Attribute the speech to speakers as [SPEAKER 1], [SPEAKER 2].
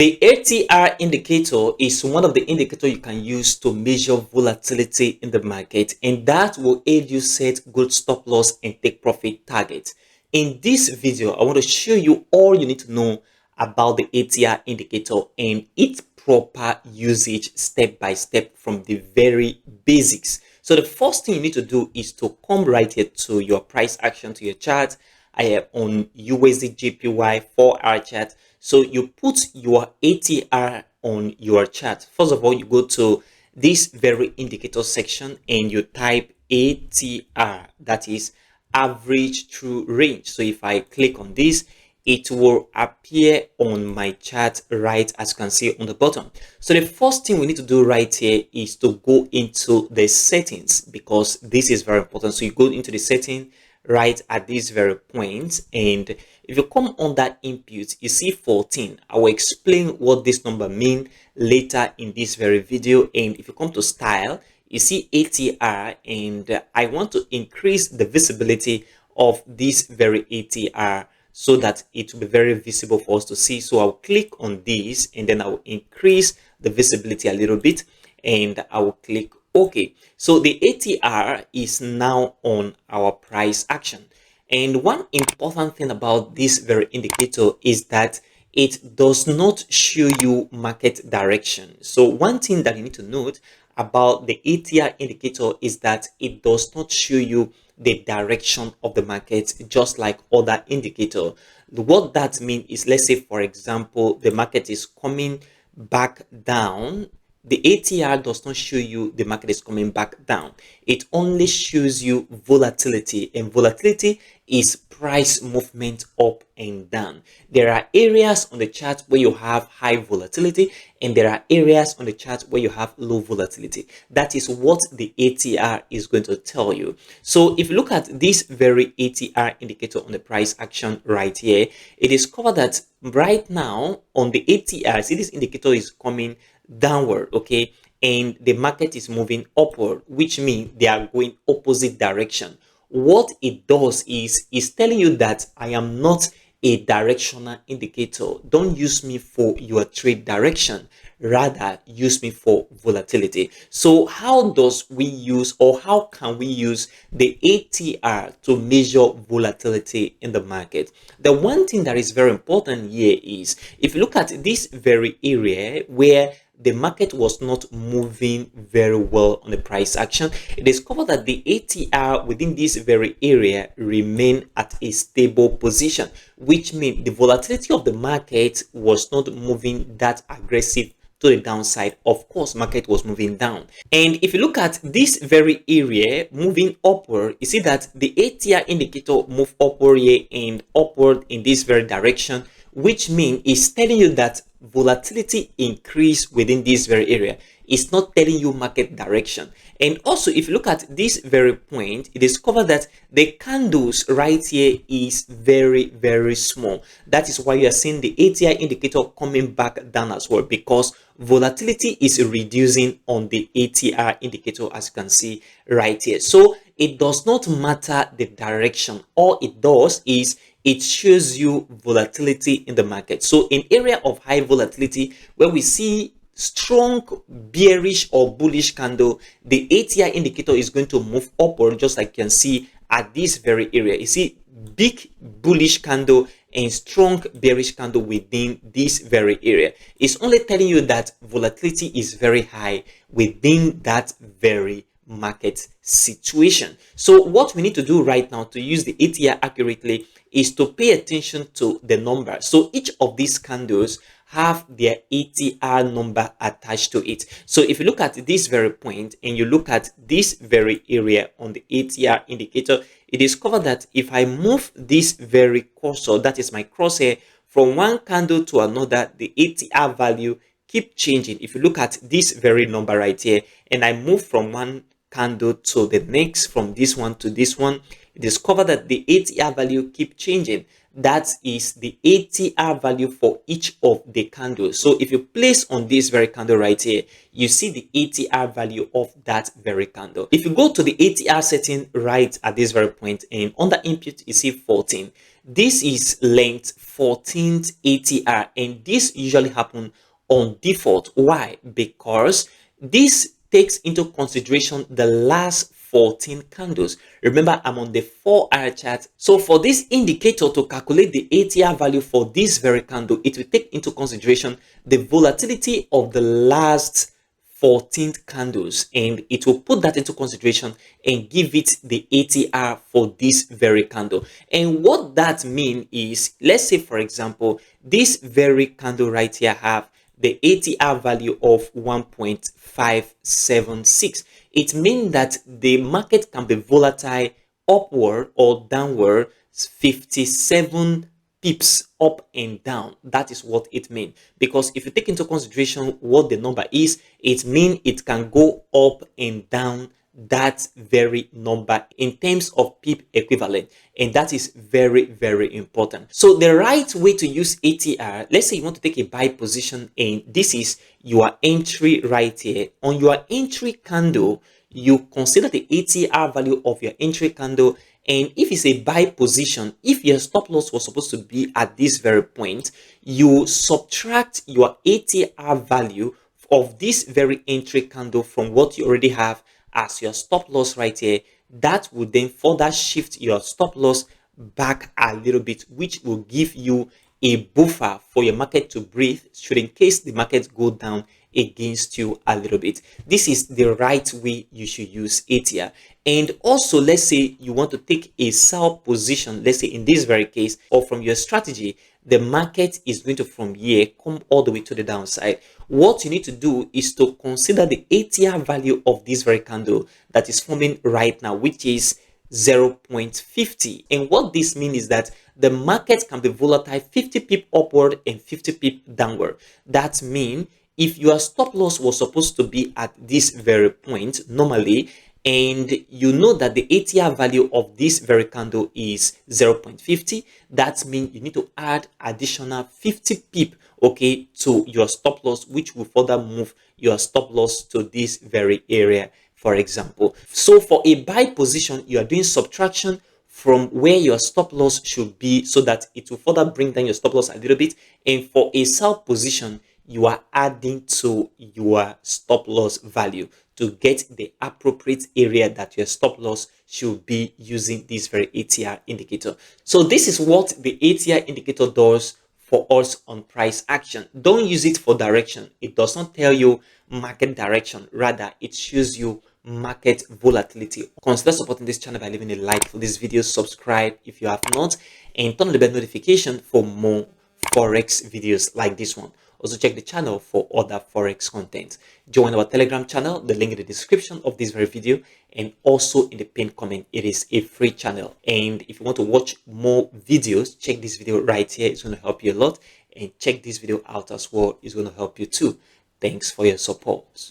[SPEAKER 1] The ATR indicator is one of the indicators you can use to measure volatility in the market, and that will aid you set good stop loss and take profit targets. In this video, I want to show you all you need to know about the ATR indicator and its proper usage step by step from the very basics. So the first thing you need to do is to come right here to your price action, to your chart. I am on usdjpy 4-hour chart. So you put your ATR on your chart. First of all, you go to this very indicator section and you type ATR, that is average true range. So if I click on this, it will appear on my chart right as you can see on the bottom. So the first thing we need to do right here is to go into the settings, because this is very important. So you go into the setting right at this very point, and if you come under input, you see 14. I will explain what this number mean later in this very video. And if you come to style, you see ATR, and I want to increase the visibility of this very ATR so that it will be very visible for us to see. So I'll click on this and then I will increase the visibility a little bit and I will click OK. So the ATR is now on our price action. And one important thing about this very indicator is that it does not show you market direction. So one thing that you need to note about the ATR indicator is that it does not show you the direction of the market, just like other indicator. What that means is, let's say for example, the market is coming back down. The ATR does not show you the market is coming back down. It only shows you volatility, and volatility is price movement up and down. There are areas on the chart where you have high volatility, and there are areas on the chart where you have low volatility. That is what the ATR is going to tell you. So if you look at this very ATR indicator on the price action right here, it is covered that right now on the ATR, see this indicator is coming downward, okay, and the market is moving upward, which means they are going opposite direction. What it does is telling you that I am not a directional indicator. Don't use me for your trade direction, rather use me for volatility. So how does we use, or how can we use the ATR to measure volatility in the market? The one thing that is very important here is, if you look at this very area where the market was not moving very well on the price action, it is covered that the ATR within this very area remain at a stable position, which means the volatility of the market was not moving that aggressive to the downside. Of course, market was moving down. And if you look at this very area moving upward, you see that the ATR indicator move upward here and upward in this very direction, which means it's telling you that volatility increase within this very area. It's not telling you market direction. And also, if you look at this very point, it is covered that the candles right here is very, very small. That is why you are seeing the ATR indicator coming back down as well, because volatility is reducing on the ATR indicator, as you can see right here. So it does not matter the direction. All it does is it shows you volatility in the market. So in area of high volatility, where we see strong bearish or bullish candle, the ATR indicator is going to move upward, just like you can see at this very area. You see big bullish candle and strong bearish candle within this very area. It's only telling you that volatility is very high within that very market situation. So what we need to do right now to use the ATR accurately is to pay attention to the number. So each of these candles have their ATR number attached to it. So if you look at this very point and you look at this very area on the ATR indicator, it is covered that if I move this very cursor, that is my crosshair, from one candle to another, the ATR value keep changing. If you look at this very number right here, and I move from one candle to the next, from this one to this one, it is covered that the ATR value keep changing. that is the ATR value for each of the candles. So if you place on this very candle right here, you see the ATR value of that very candle. If you go to the ATR setting right at this very point, and under input you see 14, this is length 14th ATR, and this usually happens on default. Why? Because this takes into consideration the last 14 candles. Remember, I'm on the 4-hour chart. So for this indicator to calculate the ATR value for this very candle, it will take into consideration the volatility of the last 14 candles, and it will put that into consideration and give it the ATR for this very candle. And what that means is, let's say for example, this very candle right here have the ATR value of 1.576. It means that the market can be volatile upward or downward 57 pips up and down. That is what it means. Because if you take into consideration what the number is, it means it can go up and down that very number in terms of pip equivalent, and that is very, very important. So the right way to use ATR, let's say you want to take a buy position, and this is your entry right here. On your entry candle, you consider the ATR value of your entry candle, and if it's a buy position, if your stop loss was supposed to be at this very point, you subtract your ATR value of this very entry candle from what you already have as your stop loss right here. That would then further shift your stop loss back a little bit, which will give you a buffer for your market to breathe should in case the market go down against you a little bit. This is the right way you should use ATR. And also, let's say you want to take a sell position, let's say in this very case, or from your strategy, the market is going to from here come all the way to the downside. What you need to do is to consider the ATR value of this very candle that is forming right now, which is 0.50. And what this means is that the market can be volatile 50 pip upward and 50 pip downward. That means if your stop loss was supposed to be at this very point normally, and you know that the ATR value of this very candle is 0.50, that means you need to add additional 50 pip, okay, to your stop loss, which will further move your stop loss to this very area, for example. So for a buy position, you are doing subtraction from where your stop loss should be so that it will further bring down your stop loss a little bit. And for a sell position, you are adding to your stop loss value to get the appropriate area that your stop loss should be using this very ATR indicator. So this is what the ATR indicator does for us on price action. Don't use it for direction. It does not tell you market direction. Rather, it shows you market volatility. Consider supporting this channel by leaving a like for this video, subscribe if you have not, and turn on the bell notification for more forex videos like this one. Also check the channel for other forex content. Join our Telegram channel, the link in the description of this very video, and also in the pinned comment. It is a free channel, and if you want to watch more videos, check this video right here. It's going to help you a lot, and check this video out as well. It's going to help you too. Thanks for your support.